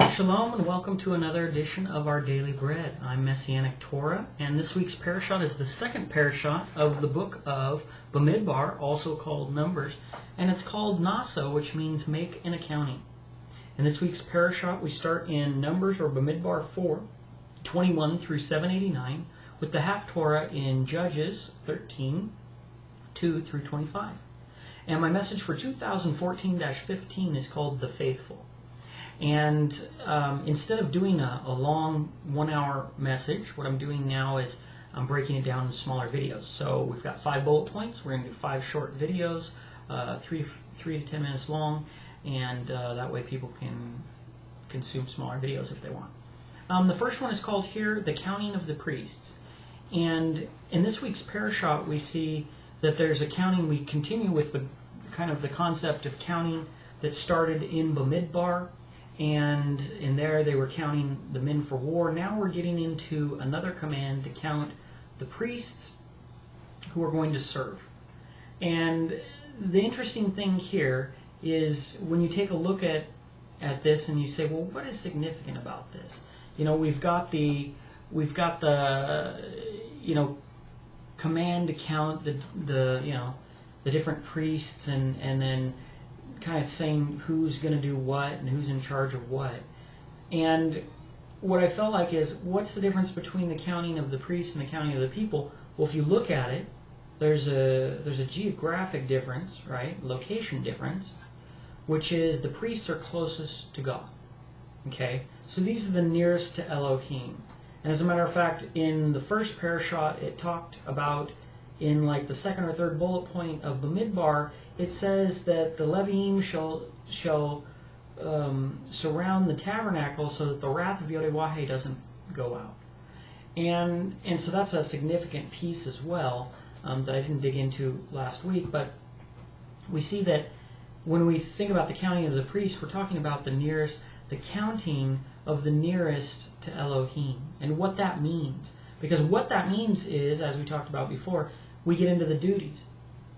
Shalom and welcome to another edition of our Daily Bread. I'm Messianic Torah, and this week's Parashat is the second Parashat of the book of Bamidbar, also called Numbers, and it's called Nasso, which means make an accounting. In this week's Parashat, we start in Numbers or Bamidbar 4:21 through 789, with the Haftorah in Judges 13:2 through 25. And my message for 2014-15 is called The Faithful. And instead of doing a long 1 hour message, what I'm doing now is I'm breaking it down into smaller videos. So we've got 5 bullet points. We're going to do 5 short videos, 3 to 10 minutes long, and that way people can consume smaller videos if they want. The first one is called here, The Counting of the Priests. And in this week's Parashat, we see that there's a counting. We continue with the kind of the concept of counting that started in Bamidbar. And in there they were counting the men for war. Now we're getting into another command to count the priests who are going to serve. And the interesting thing here is when you take a look at this and you say, well, what is significant about this? You know, we've got the command to count the different priests and then kind of saying who's going to do what and who's in charge of what. And what I felt like is, what's the difference between the counting of the priests and the counting of the people? Well, if you look at it, there's a geographic difference, right? Location difference, which is the priests are closest to God. Okay? So these are the nearest to Elohim. And as a matter of fact, in the first parashat, it talked about, in like the second or third bullet point of Bamidbar, it says that the Leviim shall surround the tabernacle so that the wrath of Yodewaheh doesn't go out. And so that's a significant piece as well that I didn't dig into last week. But we see that when we think about the counting of the priests, we're talking about the counting of the nearest to Elohim and what that means. Because what that means is, as we talked about before, we get into the duties.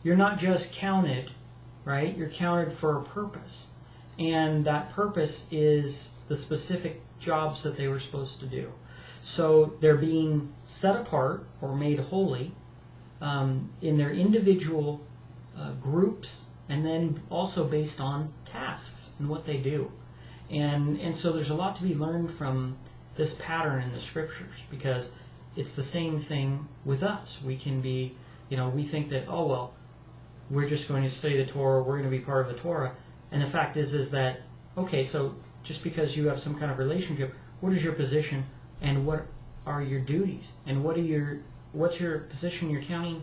You're not just counted, right? You're counted for a purpose. And that purpose is the specific jobs that they were supposed to do. So they're being set apart or made holy in their individual groups, and then also based on tasks and what they do. And so there's a lot to be learned from this pattern in the scriptures, because it's the same thing with us. We can be, we think that, oh, well, we're just going to study the Torah, we're going to be part of the Torah. And the fact is that, okay, so just because you have some kind of relationship, what is your position and what are your duties? And what's your position you're counting,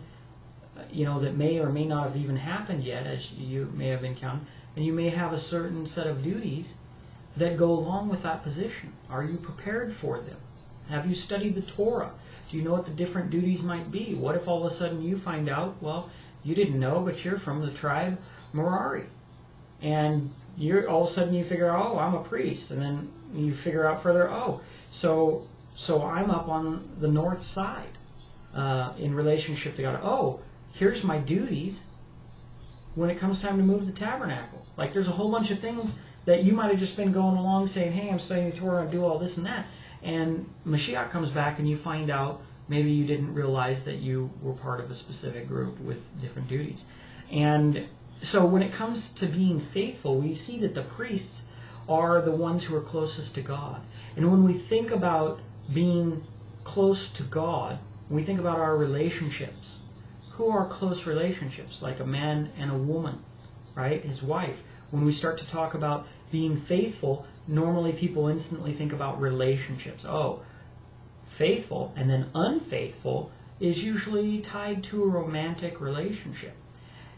that may or may not have even happened yet, as you may have been counting. And you may have a certain set of duties that go along with that position. Are you prepared for them? Have you studied the Torah? Do you know what the different duties might be? What if all of a sudden you find out, well, you didn't know, but you're from the tribe Merari. And all of a sudden you figure out, oh, I'm a priest. And then you figure out further, oh, so I'm up on the north side in relationship to God. Oh, here's my duties when it comes time to move the tabernacle. Like, there's a whole bunch of things that you might have just been going along saying, hey, I'm studying the Torah, I do all this and that. And Mashiach comes back and you find out maybe you didn't realize that you were part of a specific group with different duties. And so when it comes to being faithful, we see that the priests are the ones who are closest to God. And when we think about being close to God, when we think about our relationships, who are close relationships? Like a man and a woman, right? His wife. When we start to talk about being faithful, normally people instantly think about relationships. Oh, faithful and then unfaithful is usually tied to a romantic relationship.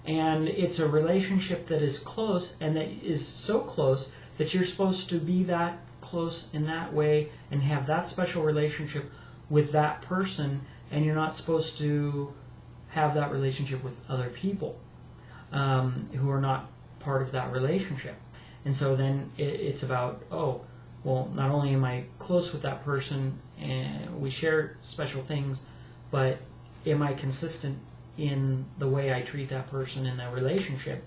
And it's a relationship that is close, and that is so close that you're supposed to be that close in that way and have that special relationship with that person, and you're not supposed to have that relationship with other people who are not part of that relationship. And so then it's about, oh, well, not only am I close with that person and we share special things, but am I consistent in the way I treat that person in that relationship?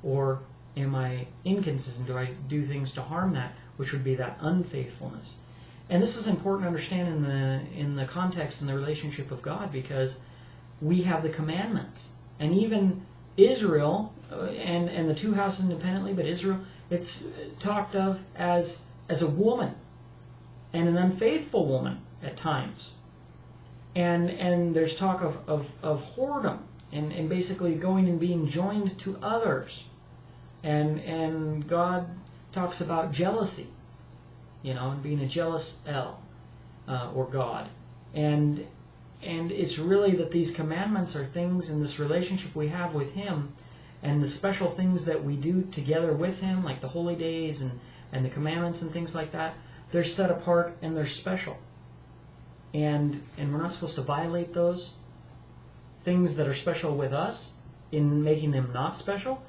Or am I inconsistent? Do I do things to harm that which would be that unfaithfulness. And this is important to understand in the context and the relationship of God, because we have the commandments. And even Israel, and the two houses independently, but Israel, it's talked of as a woman, and an unfaithful woman at times. And there's talk of whoredom, and basically going and being joined to others. And God talks about jealousy, and being a jealous El, or God. And it's really that these commandments are things in this relationship we have with Him, and the special things that we do together with Him, like the holy days and the commandments and things like that, they're set apart and they're special. And we're not supposed to violate those things that are special with us in making them not special.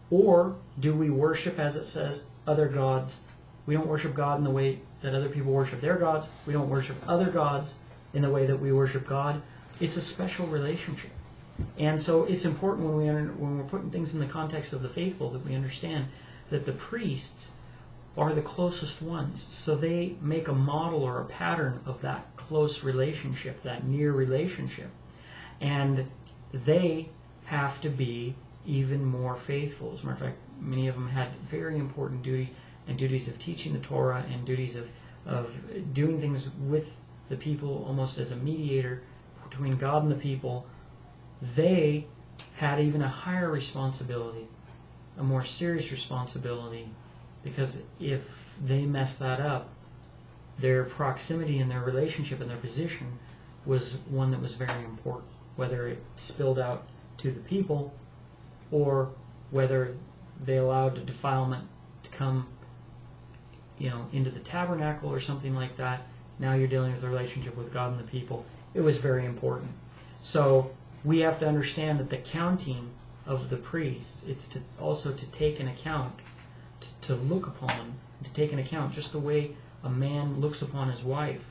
Or do we worship, as it says, other gods? We don't worship God in the way that other people worship their gods. We don't worship other gods in the way that we worship God. It's a special relationship. And so it's important when we're putting things in the context of the faithful that we understand that the priests are the closest ones. So they make a model or a pattern of that close relationship, that near relationship. And they have to be even more faithful. As a matter of fact, many of them had very important duties, and duties of teaching the Torah, and duties of doing things with the people almost as a mediator between God and the people. They had even a higher responsibility, a more serious responsibility, because if they messed that up, their proximity and their relationship and their position was one that was very important, whether it spilled out to the people or whether they allowed the defilement to come into the tabernacle or something like that. Now you're dealing with a relationship with God and the people. It was very important. So we have to understand that the counting of the priests, it's also to take an account, to look upon, to take an account, just the way a man looks upon his wife.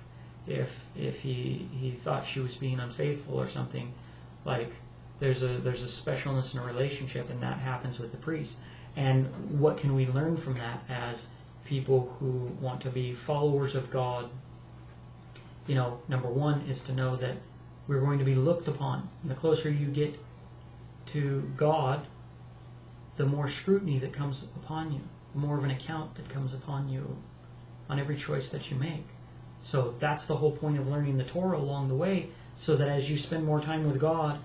If he thought she was being unfaithful or something, like there's a specialness in a relationship, and that happens with the priests. And what can we learn from that as people who want to be followers of God? Number one is to know that we're going to be looked upon. And the closer you get to God, the more scrutiny that comes upon you, the more of an account that comes upon you on every choice that you make. So that's the whole point of learning the Torah along the way, so that as you spend more time with God,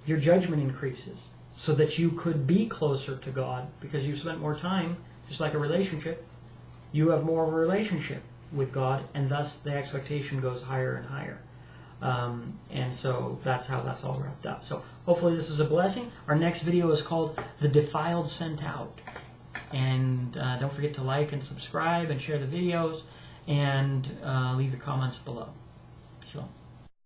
your judgment increases, so that you could be closer to God, because you've spent more time. Just like a relationship, you have more of a relationship with God, and thus the expectation goes higher and higher. And so that's how that's all wrapped up. So hopefully this is a blessing. Our next video is called The Defiled Sent Out. And don't forget to like and subscribe and share the videos, and leave your comments below. Shalom.